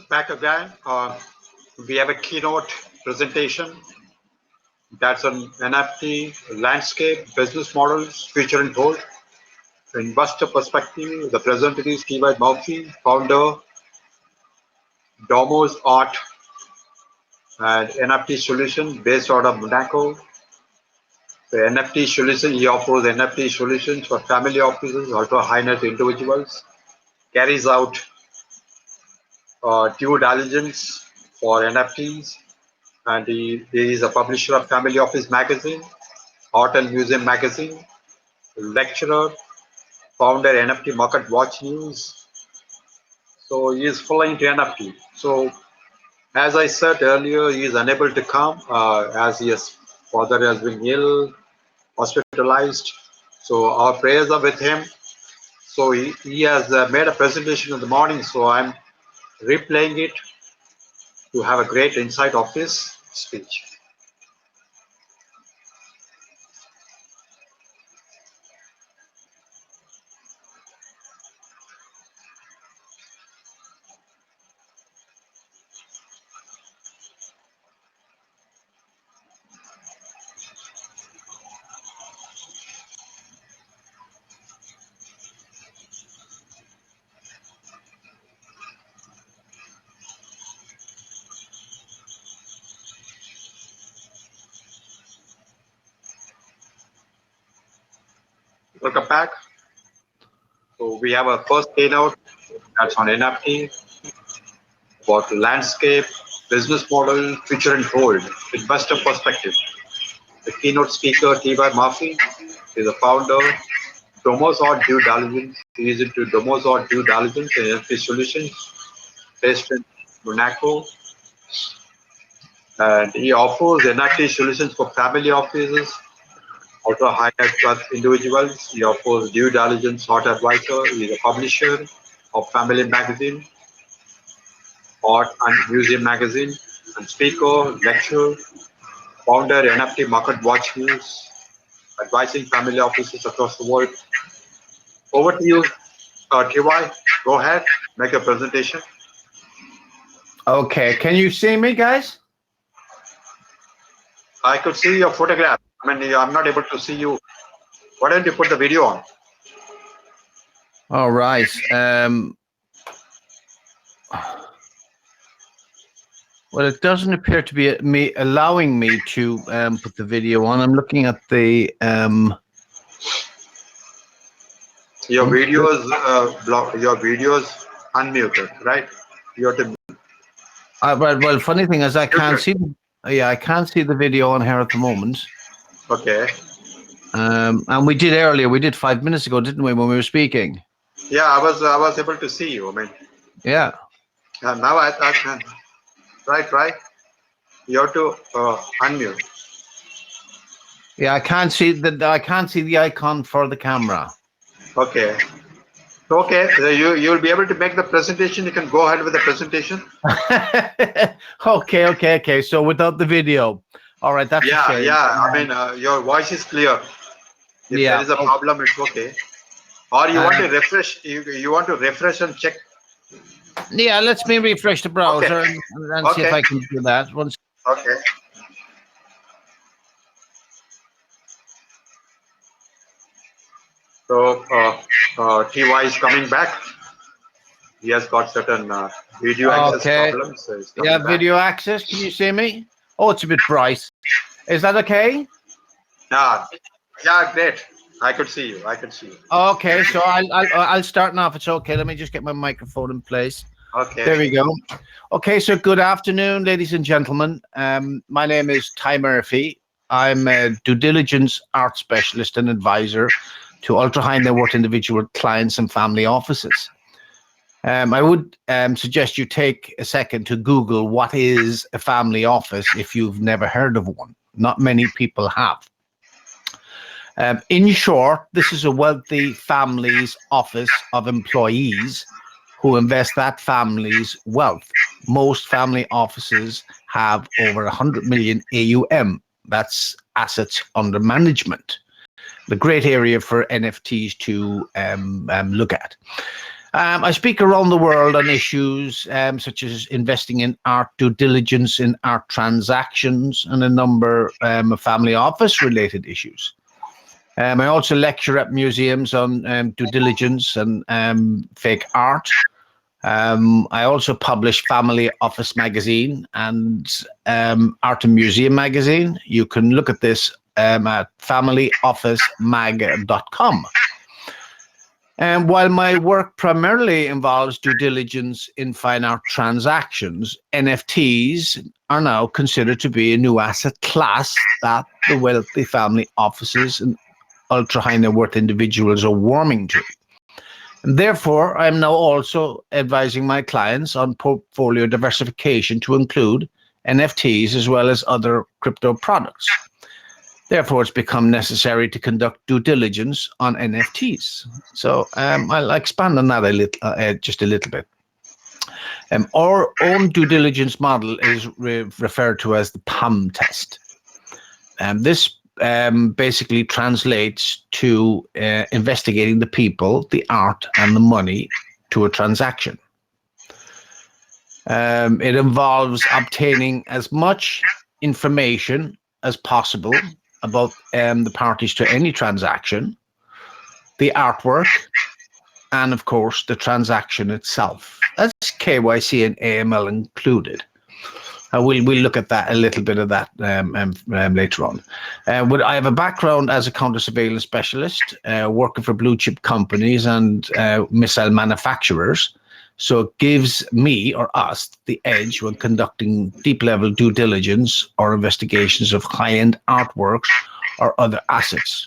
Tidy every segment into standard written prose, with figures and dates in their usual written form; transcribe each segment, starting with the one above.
Back again, we have a keynote presentation that's on NFT Landscape, business models, future and goal. Investor perspective, the presenter is T.Y. Murphy, founder, Domos Art and NFT solution based out of Monaco. The NFT solution, he offers NFT solutions for family offices, ultra high net individuals, carries out due diligence for NFTs, and he is a publisher of Family Office Magazine, Art and Museum Magazine, lecturer, founder NFT Market Watch News. So he is full into NFT. So as I said earlier, he is unable to come as his father has been ill, hospitalized. So our prayers are with him. So he has made a presentation in the morning. So I'm replaying it to have a great insight of his speech. Welcome back. So we have a first keynote that's on NFT, about landscape, business model, future and gold, investor perspective. The keynote speaker, T.Y. Murphy, is the founder, Domos Art Due Diligence. He is into Domos Art Due Diligence and NFT solutions based in Monaco. And he offers NFT solutions for family offices, ultra high net worth individuals. He offers due diligence art advisor. He is a publisher of Family Magazine, Art and Museum Magazine, and speaker, lecturer, founder, NFT Market Watch News, advising family offices across the world. Over to you, TY. Go ahead, make a presentation. Okay, can you see me, guys? I could see your photograph. I mean, I'm not able to see you. Why don't you put the video on? All right. Well, it doesn't appear to be me allowing me to put the video on. I'm looking at the your videos unmuted, right? You have to. well, funny thing is, I can't see. I can't see the video on here at the moment. Okay. And we did earlier. We did 5 minutes ago, didn't we, when we were speaking? Yeah, I was able to see you. I mean. Yeah. Now I can. Right. You have to unmute. Yeah, I can't see the icon for the camera. Okay. Okay, you'll be able to make the presentation. You can go ahead with the presentation. Okay. So without the video, all right. That's yeah. I mean, your voice is clear. If there is a problem, it's okay. Or you want to refresh? You want to refresh and check? Yeah, let me refresh the browser and see if I can do that. Okay. So TY is coming back. He has got certain video access problems. So video access. Can you see me? Oh, it's a bit bright. Is that okay? Yeah, great. I could see you. Okay, so I'll start now if it's okay. Let me just get my microphone in place. Okay. There we go. Okay, so good afternoon, ladies and gentlemen. My name is Ty Murphy. I'm a due diligence art specialist and advisor to ultra high net worth individual clients and family offices. I would suggest you take a second to Google what is a family office if you've never heard of one. Not many people have. In short, this is a wealthy family's office of employees who invest that family's wealth. Most family offices have over 100 million AUM. That's assets under management. The great area for NFTs to look at. I speak around the world on issues such as investing in art, due diligence in art transactions, and a number of family office related issues. I also lecture at museums on due diligence and fake art. I also publish Family Office Magazine and Art and Museum Magazine. You can look at this at familyofficemag.com. And while my work primarily involves due diligence in fine art transactions, NFTs are now considered to be a new asset class that the wealthy family offices and ultra high net worth individuals are warming to. And therefore, I'm now also advising my clients on portfolio diversification to include NFTs as well as other crypto products. Therefore, it's become necessary to conduct due diligence on NFTs. So I'll expand on that just a little bit. Our own due diligence model is referred to as the PAM test. This basically translates to investigating the people, the art, and the money to a transaction. It involves obtaining as much information as possible about the parties to any transaction, the artwork, and of course the transaction itself. That's KYC and AML included. We'll look at that a little bit of that later on. I have a background as a counter surveillance specialist, working for blue chip companies and missile manufacturers. So it gives me or us the edge when conducting deep level due diligence or investigations of high end artworks or other assets,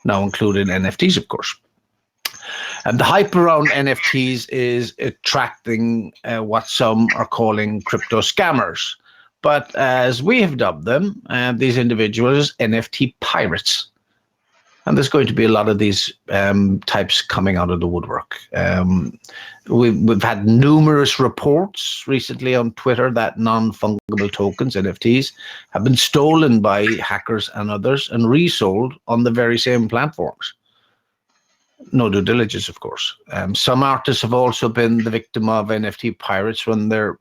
now including NFTs, of course. And the hype around NFTs is attracting what some are calling crypto scammers. But as we have dubbed them, these individuals, NFT pirates. And there's going to be a lot of these types coming out of the woodwork. We've had numerous reports recently on Twitter that non-fungible tokens, NFTs, have been stolen by hackers and others and resold on the very same platforms. No due diligence, of course. Some artists have also been the victim of NFT pirates when their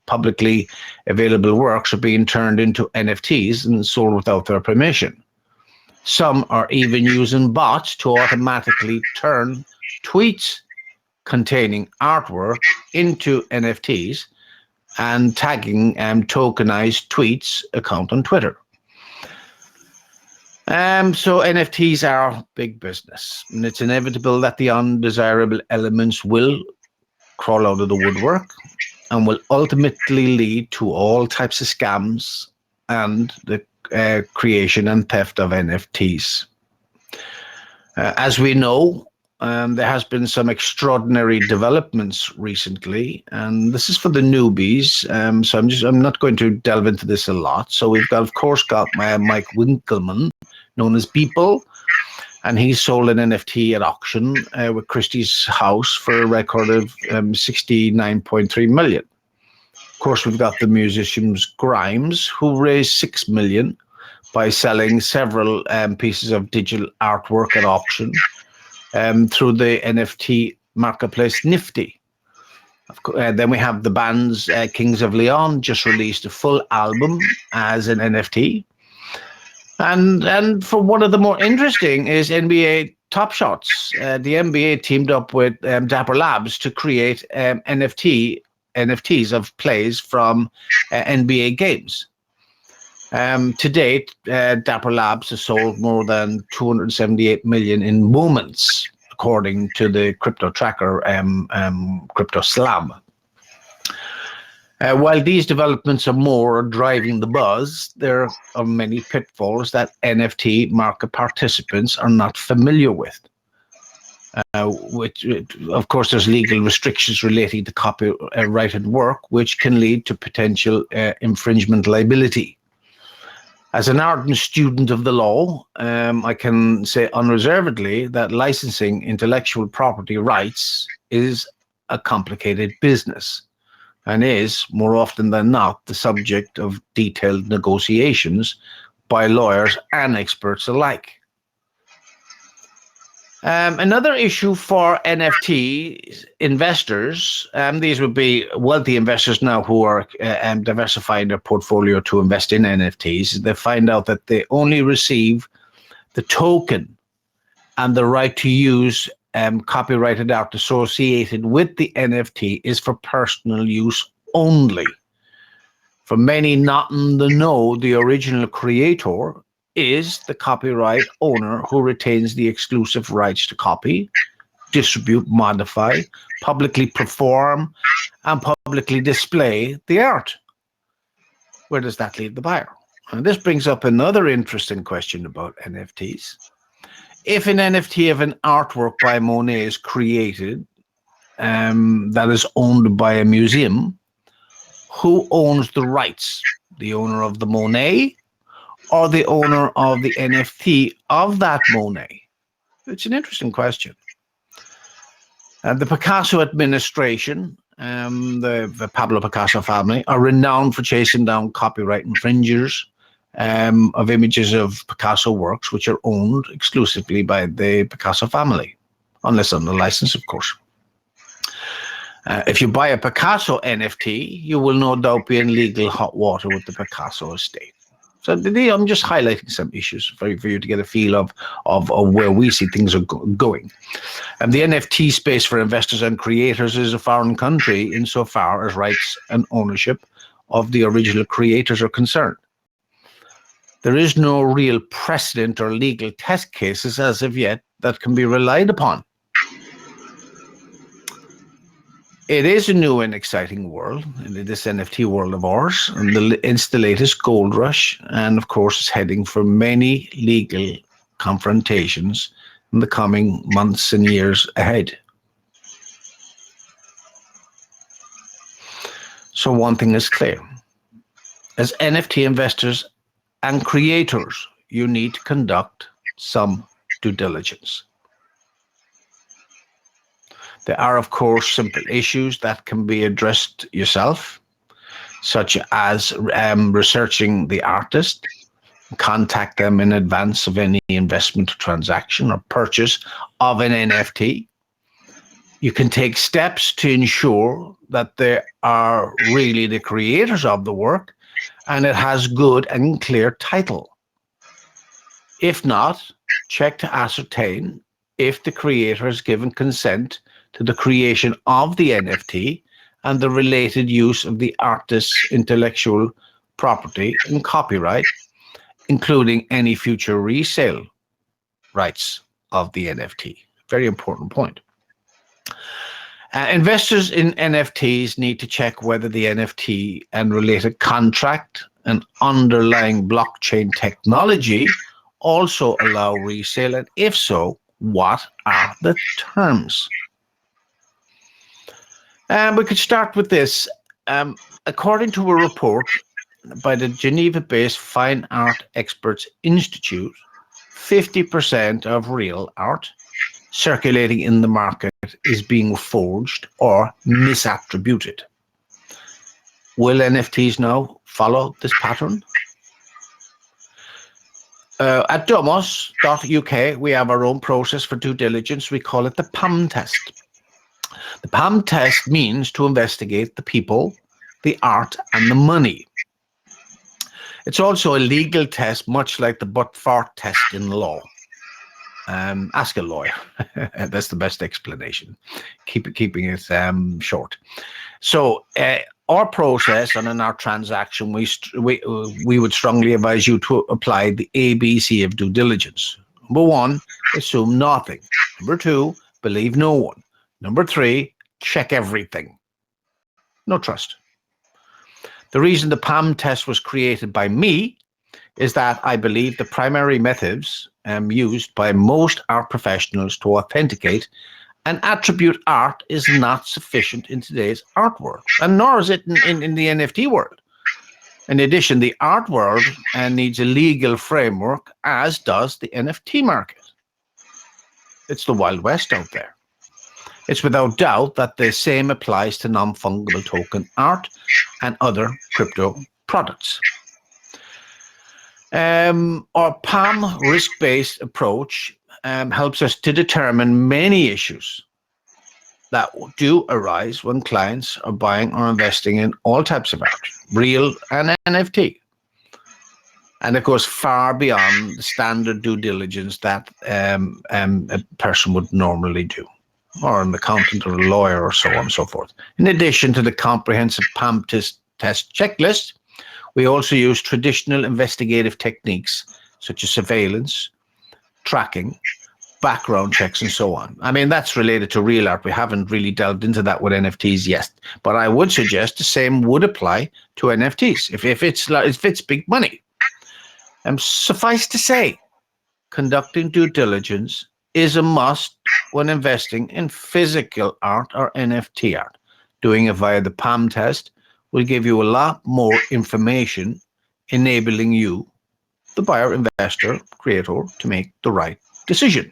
publicly available works are being turned into NFTs and sold without their permission. Some are even using bots to automatically turn tweets containing artwork into NFTs and tagging tokenized tweets account on Twitter. So NFTs are big business, and it's inevitable that the undesirable elements will crawl out of the woodwork and will ultimately lead to all types of scams and the creation and theft of NFTs. As we know, there has been some extraordinary developments recently, and this is for the newbies. So I'm not going to delve into this a lot. So we've got, of course, Mike Winkelmann, known as Beeple, and he sold an NFT at auction with Christie's house for a record of 69.3 million. Of course, we've got the musician Grimes, who raised 6 million by selling several pieces of digital artwork at auction through the NFT marketplace Nifty. Then we have the band's Kings of Leon, just released a full album as an NFT. And for one of the more interesting is NBA Top Shots. The NBA teamed up with Dapper Labs to create NFTs of plays from NBA games. To date, Dapper Labs has sold more than 278 million in moments, according to the crypto tracker Crypto Slam. While these developments are more driving the buzz, there are many pitfalls that NFT market participants are not familiar with. Which, of course, there's legal restrictions relating to copyrighted work, which can lead to potential infringement liability. As an ardent student of the law, I can say unreservedly that licensing intellectual property rights is a complicated business and is, more often than not, the subject of detailed negotiations by lawyers and experts alike. Another issue for NFT investors, these would be wealthy investors now who are diversifying their portfolio to invest in NFTs. They find out that they only receive the token and the right to use copyrighted art associated with the NFT is for personal use only. For many not in the know, the original creator is the copyright owner who retains the exclusive rights to copy, distribute, modify, publicly perform, and publicly display the art. Where does that leave the buyer? And this brings up another interesting question about NFTs. If an NFT of an artwork by Monet is created that is owned by a museum, who owns the rights? The owner of the Monet or the owner of the NFT of that Monet? It's an interesting question. The Picasso administration, the Pablo Picasso family, are renowned for chasing down copyright infringers of images of Picasso works which are owned exclusively by the Picasso family, unless under license, of course. If you buy a Picasso NFT, you will no doubt be in legal hot water with the Picasso estate. So I'm just highlighting some issues for you to get a feel of where we see things are going. And the NFT space for investors and creators is a foreign country insofar as rights and ownership of the original creators are concerned. There is no real precedent or legal test cases as of yet that can be relied upon. It is a new and exciting world, this NFT world of ours, and it's the latest gold rush, and of course it's heading for many legal confrontations in the coming months and years ahead. So one thing is clear. As NFT investors and creators, you need to conduct some due diligence. There are, of course, simple issues that can be addressed yourself, such as researching the artist, contact them in advance of any investment transaction or purchase of an NFT. You can take steps to ensure that they are really the creators of the work and it has good and clear title. If not, check to ascertain if the creator has given consent to the creation of the NFT and the related use of the artist's intellectual property and copyright, including any future resale rights of the NFT. Very important point. Investors in NFTs need to check whether the NFT and related contract and underlying blockchain technology also allow resale, and if so, what are the terms? We could start with this. According to a report by the Geneva-based Fine Art Experts Institute, 50% of real art circulating in the market is being forged or misattributed. Will NFTs now follow this pattern? At Domos.uk, we have our own process for due diligence. We call it the PAM test. The PAM test means to investigate the people, the art, and the money. It's also a legal test, much like the but-for test in law. Ask a lawyer. That's the best explanation. Keeping it short. So our process on an art transaction, we would strongly advise you to apply the ABC of due diligence. Number one, assume nothing. Number two, believe no one. Number three, check everything. No trust. The reason the PAM test was created by me is that I believe the primary methods used by most art professionals to authenticate and attribute art is not sufficient in today's art world, and nor is it in the NFT world. In addition, the art world needs a legal framework, as does the NFT market. It's the Wild West out there. It's without doubt that the same applies to non-fungible token art and other crypto products. Our PAM risk-based approach helps us to determine many issues that do arise when clients are buying or investing in all types of art, real and NFT. And it goes far beyond the standard due diligence that a person would normally do, or an accountant or a lawyer or so on and so forth. In addition to the comprehensive PAM test checklist, we also use traditional investigative techniques such as surveillance, tracking, background checks, and so on. I mean, that's related to real art. We haven't really delved into that with NFTs yet, but I would suggest the same would apply to NFTs if it's big money. Suffice to say, conducting due diligence is a must when investing in physical art or NFT art. Doing it via the PAM test will give you a lot more information, enabling you, the buyer, investor, creator, to make the right decision.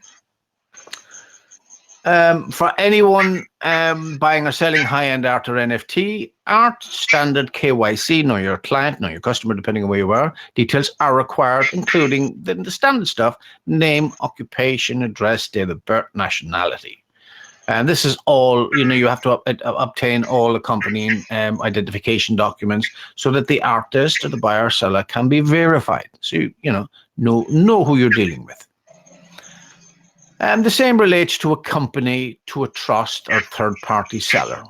For anyone buying or selling high-end art or NFT art, standard KYC, know your client, know your customer, depending on where you are, details are required, including the standard stuff: name, occupation, address, date of birth, nationality. And this is all, you have to obtain all accompanying identification documents so that the artist or the buyer or seller can be verified. So, know who you're dealing with. The same relates to a company, to a trust or third-party seller.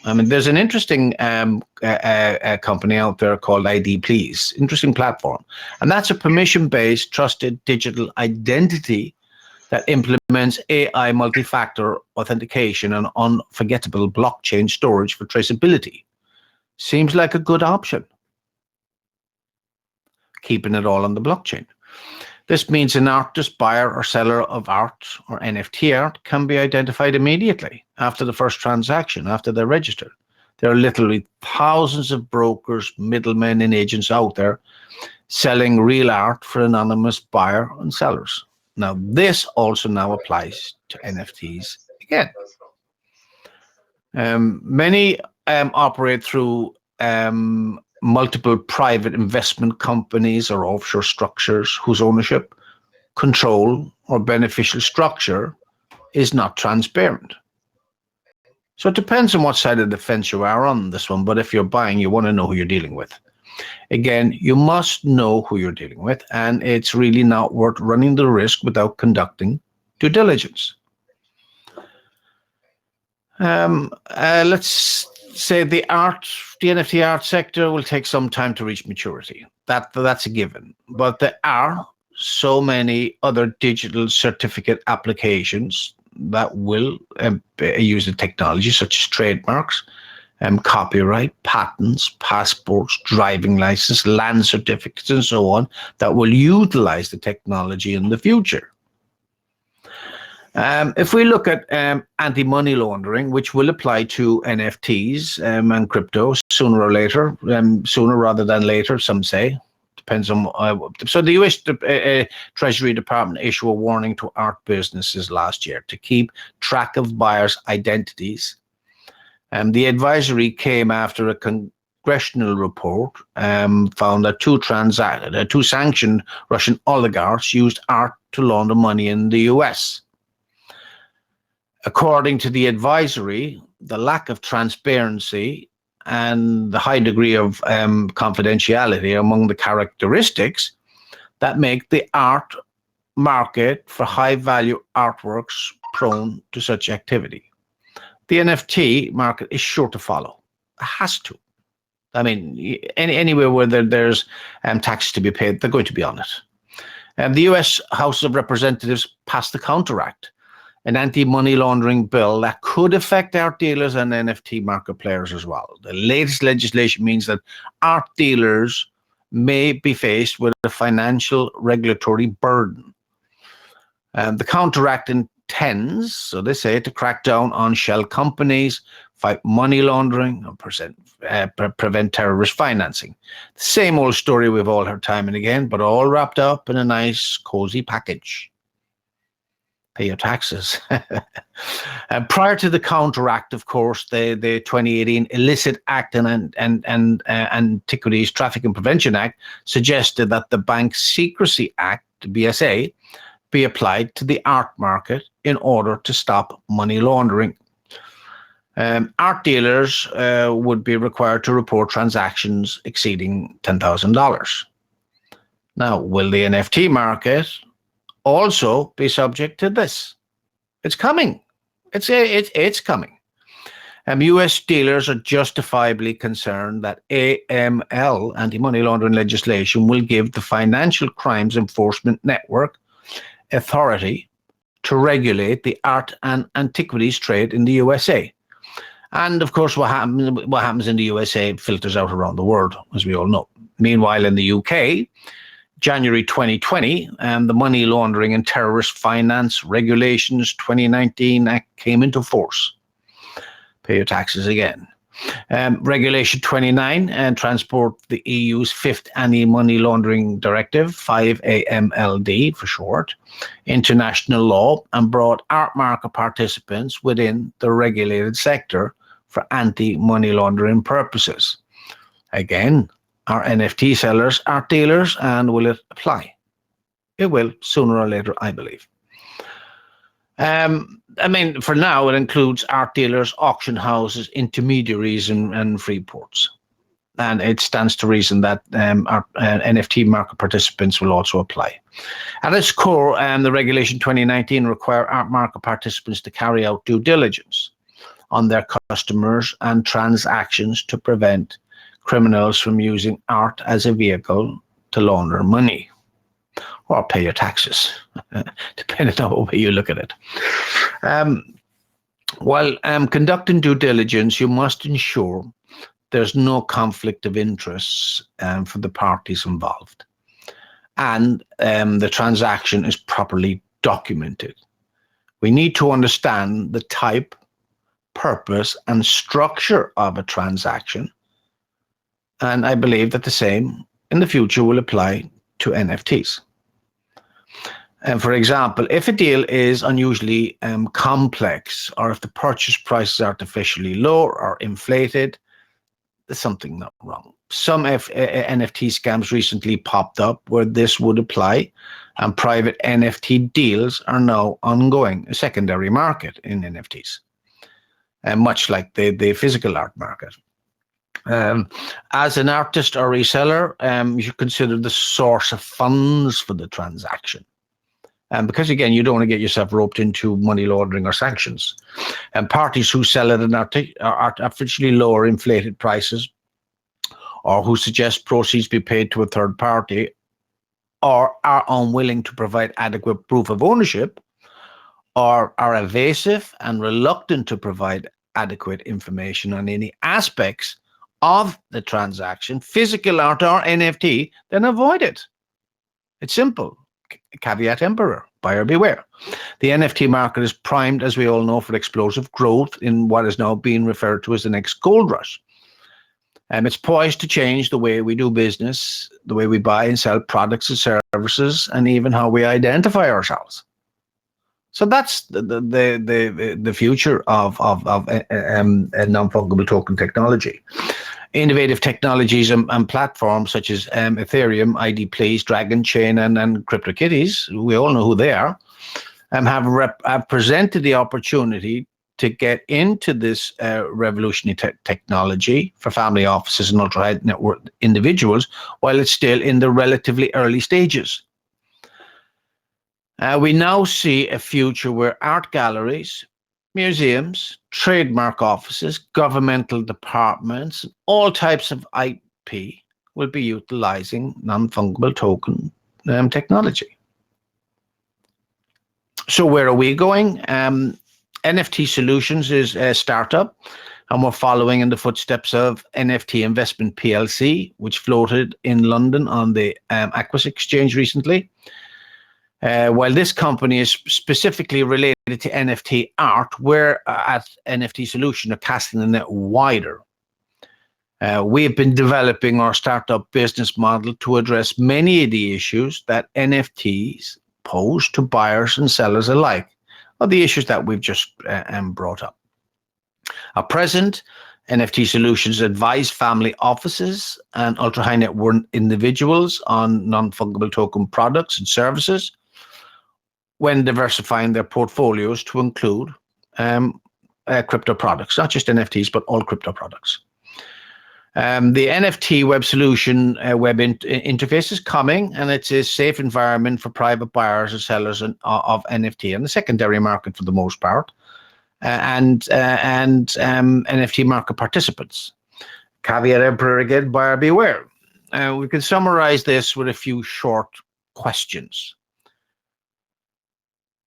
I mean, there's an interesting company out there called ID Please, interesting platform. And that's a permission-based, trusted digital identity that implements AI multi-factor authentication and unforgettable blockchain storage for traceability. Seems like a good option, keeping it all on the blockchain. This means an artist, buyer, or seller of art or NFT art can be identified immediately after the first transaction, after they're registered. There are literally thousands of brokers, middlemen, and agents out there selling real art for anonymous buyer and sellers. Now, this also now applies to NFTs again. Many operate through multiple private investment companies or offshore structures whose ownership, control, or beneficial structure is not transparent. So it depends on what side of the fence you are on this one, but if you're buying, you want to know who you're dealing with. Again, you must know who you're dealing with, and it's really not worth running the risk without conducting due diligence. Let's say the NFT art sector will take some time to reach maturity. That's a given. But there are so many other digital certificate applications that will use the technology, such as trademarks, copyright, patents, passports, driving license, land certificates, and so on, that will utilize the technology in the future. If we look at anti-money laundering, which will apply to NFTs and crypto sooner or later, sooner rather than later, some say, depends on. So the US Treasury Department issued a warning to art businesses last year to keep track of buyers' identities. The advisory came after a congressional report found that two sanctioned Russian oligarchs used art to launder money in the US. According to the advisory, the lack of transparency and the high degree of confidentiality are among the characteristics that make the art market for high-value artworks prone to such activity. The NFT market is sure to follow. It has to. I mean, anywhere where there's taxes to be paid, they're going to be on it. The US House of Representatives passed the Counter Act, an anti-money laundering bill that could affect art dealers and NFT market players as well. The latest legislation means that art dealers may be faced with a financial regulatory burden. The Counter Act intends, so they say, to crack down on shell companies, fight money laundering, and prevent terrorist financing. The same old story we've all heard time and again, but all wrapped up in a nice, cozy package. Pay your taxes. Prior to the Counter Act, of course, the 2018 Illicit Act and Antiquities Traffic and Prevention Act suggested that the Bank Secrecy Act, the BSA, be applied to the art market in order to stop money laundering. Art dealers would be required to report transactions exceeding $10,000. Now, will the NFT market also be subject to this? It's coming. It's coming. US dealers are justifiably concerned that AML, anti-money laundering legislation, will give the Financial Crimes Enforcement Network authority to regulate the art and antiquities trade in the USA. And of course, what happens in the USA filters out around the world, as we all know. Meanwhile, in the UK, January 2020, the Money Laundering and Terrorist Finance Regulations 2019 Act came into force. Pay your taxes again. Regulation 29 and transport the EU's fifth anti-money laundering directive, 5AMLD for short, into national law and brought art market participants within the regulated sector for anti-money laundering purposes. Again, are NFT sellers art dealers, and will it apply? It will, sooner or later, I believe. For now, it includes art dealers, auction houses, intermediaries, and free ports. And it stands to reason that our NFT market participants will also apply. At its core, the Regulation 2019 require art market participants to carry out due diligence on their customers and transactions to prevent criminals from using art as a vehicle to launder money or pay your taxes, depending on the way you look at it. While conducting due diligence, you must ensure there's no conflict of interests for the parties involved, and the transaction is properly documented. We need to understand the type, purpose, and structure of a transaction, and I believe that the same in the future will apply to NFTs. And for example, if a deal is unusually complex, or if the purchase price is artificially low or inflated, there's something not wrong. Some NFT scams recently popped up where this would apply, and private NFT deals are now ongoing, a secondary market in NFTs, much like the physical art market. As an artist or reseller, you should consider the source of funds for the transaction. Because again, you don't want to get yourself roped into money laundering or sanctions. And parties who sell at an artificially lower inflated prices, or who suggest proceeds be paid to a third party, or are unwilling to provide adequate proof of ownership, or are evasive and reluctant to provide adequate information on any aspects of the transaction, physical art or NFT, then avoid it. It's simple. Caveat emptor, buyer beware. The NFT market is primed, as we all know, for explosive growth in what is now being referred to as the next gold rush. It's poised to change the way we do business, the way we buy and sell products and services, and even how we identify ourselves. So that's the future of non-fungible token technology. Innovative technologies and platforms such as Ethereum, ID Please, Dragon Chain, and CryptoKitties, we all know who they are, have presented the opportunity to get into this revolutionary technology for family offices and ultra-high net worth individuals while it's still in the relatively early stages. We now see a future where art galleries, museums, trademark offices, governmental departments, all types of IP will be utilizing non-fungible token technology. So where are we going? NFT Solutions is a startup, and we're following in the footsteps of NFT Investment PLC, which floated in London on the Aquis Exchange recently. While this company is specifically related to NFT art, we're at NFT Solution are casting the net wider. We have been developing our startup business model to address many of the issues that NFTs pose to buyers and sellers alike, or the issues that we've just brought up. At present, NFT Solutions advise family offices and ultra-high net worth individuals on non-fungible token products and services. when diversifying their portfolios to include crypto products, not just NFTs, but all crypto products. The NFT web solution interface is coming, and it's a safe environment for private buyers and sellers of NFT and the secondary market for the most part, and NFT market participants. Caveat emptor again, buyer beware. We can summarize this with a few short questions.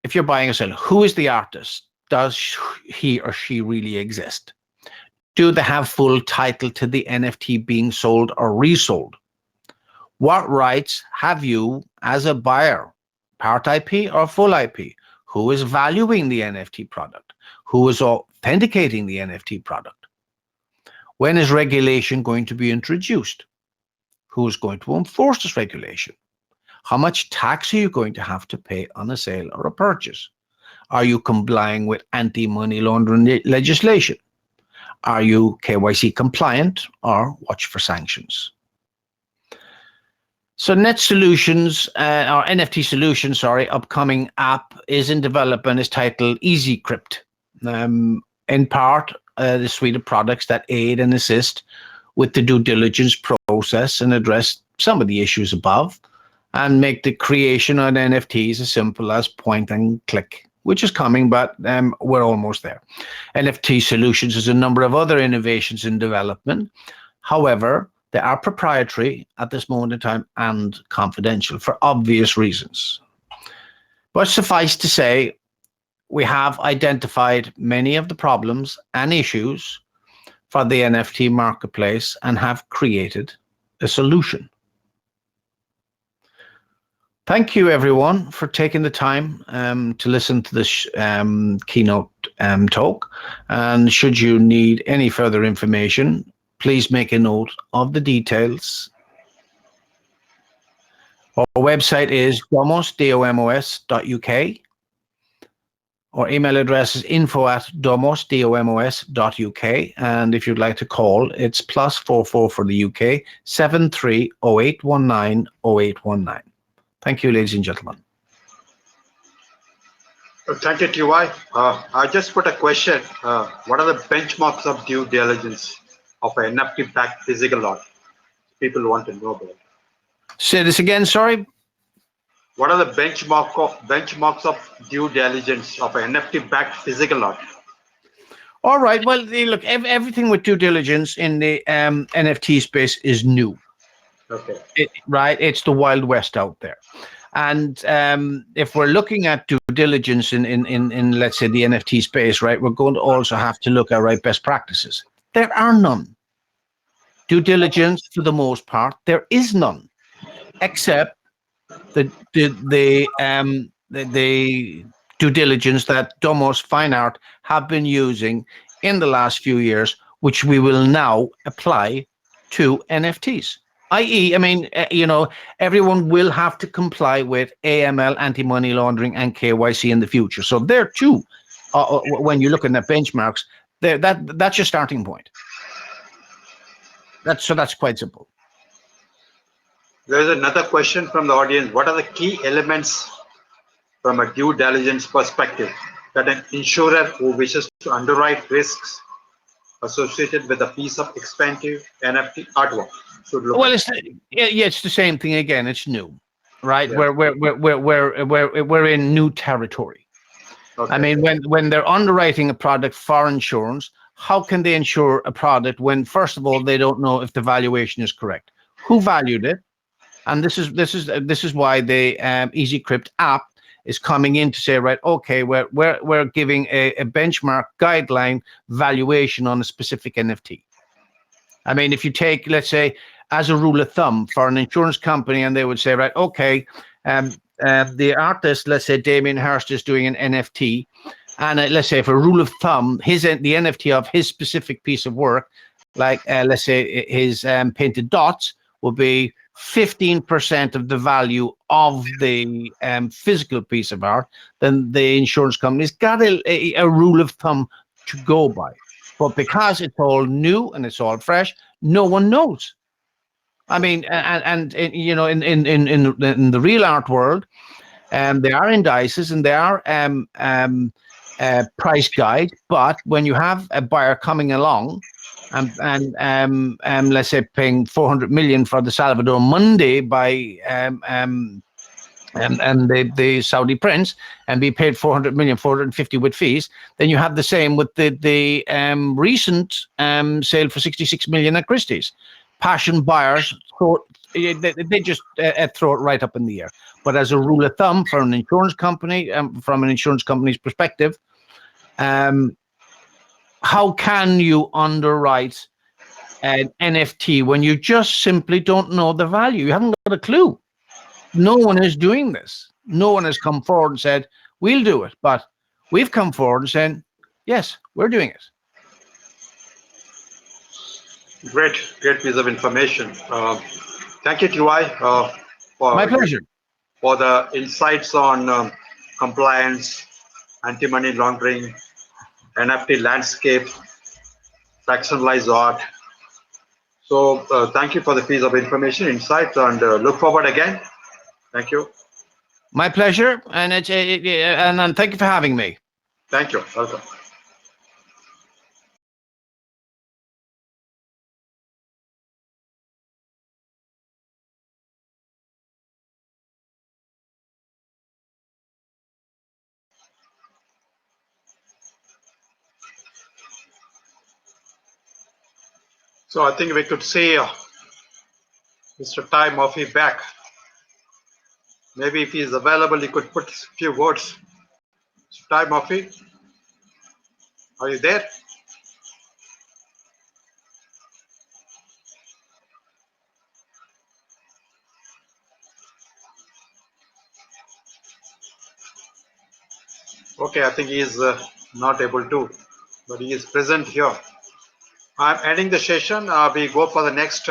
If you're buying or selling, who is the artist? Does he or she really exist? Do they have full title to the NFT being sold or resold? What rights have you as a buyer? Part IP or full IP? Who is valuing the NFT product? Who is authenticating the NFT product? When is regulation going to be introduced? Who is going to enforce this regulation? How much tax are you going to have to pay on a sale or a purchase? Are you complying with anti-money laundering legislation? Are you KYC compliant or watch for sanctions? So Net Solutions, or NFT Solutions, upcoming app is in development, is titled EasyCrypt. In part, the suite of products that aid and assist with the due diligence process and address some of the issues above, and make the creation of NFTs as simple as point and click, which is coming, but we're almost there. NFT Solutions is a number of other innovations in development. However, they are proprietary at this moment in time and confidential for obvious reasons. But suffice to say, we have identified many of the problems and issues for the NFT marketplace and have created a solution. Thank you, everyone, for taking the time to listen to this keynote talk. And should you need any further information, please make a note of the details. Our website is domos.uk. Our email address is info@domos.uk. And if you'd like to call, it's +44 for the UK, 7308190819. Thank you, ladies and gentlemen. Thank you, TY. I just put a question. What are the benchmarks of due diligence of an NFT-backed physical art? People want to know about it. Say this again, sorry. What are the benchmarks of due diligence of an NFT-backed physical art? All right. Well, look, everything with due diligence in the NFT space is new. Okay. Right. It's the Wild West out there. And if we're looking at due diligence in let's say the NFT space, right, we're going to also have to look at best practices. There are none. Due diligence, for the most part, there is none, except the due diligence that Domos Fine Art have been using in the last few years, which we will now apply to NFTs. I.e., I mean, everyone will have to comply with AML, anti-money laundering, and KYC in the future. So there too, when you're looking at benchmarks, that's your starting point. That's quite simple. There's another question from the audience. What are the key elements from a due diligence perspective that an insurer who wishes to underwrite risks associated with a piece of expensive NFT artwork should look at? It's the same thing again. It's new, right? Yeah. We're in new territory. Okay. I mean, when they're underwriting a product for insurance, how can they insure a product when, first of all, they don't know if the valuation is correct? Who valued it? And this is why the EasyCrypt app is coming in to say, right, okay, we're giving a benchmark guideline valuation on a specific NFT. I mean, if you take, let's say, as a rule of thumb for an insurance company, and they would say, right, okay, the artist, let's say Damien Hirst is doing an NFT, and let's say for a rule of thumb, the NFT of his specific piece of work, like let's say his painted dots, will be 15% of the value of the physical piece of art. Then the insurance company's got a rule of thumb to go by. But because it's all new and it's all fresh, no one knows. I mean, and in the real art world, They are indices and they are price guide. But when you have a buyer coming along and let's say paying 400 million for the Salvador Monday by and the Saudi prince, and be paid 400 million, 450 with fees, then you have the same with the recent sale for 66 million at Christie's. Passion buyers they just throw it right up in the air. But as a rule of thumb, for an insurance company, from an insurance company's perspective, how can you underwrite an NFT when you just simply don't know the value? You haven't got a clue. No one is doing this. No one has come forward and said, we'll do it. But we've come forward and said, yes, we're doing it. Great, great piece of information. Thank you, TY, My for pleasure. for the insights on compliance, anti-money laundering, NFT landscape, fractionalized art. So thank you for the piece of information, insight, and look forward again. Thank you. My pleasure. And thank you for having me. Thank you. Welcome. So I think we could see Mr. Ty Murphy back. Maybe if he's available, he could put a few words. Mr. Ty Murphy, are you there? Okay, I think he is not able to, but he is present here. I'm ending the session. We go for the next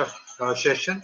session.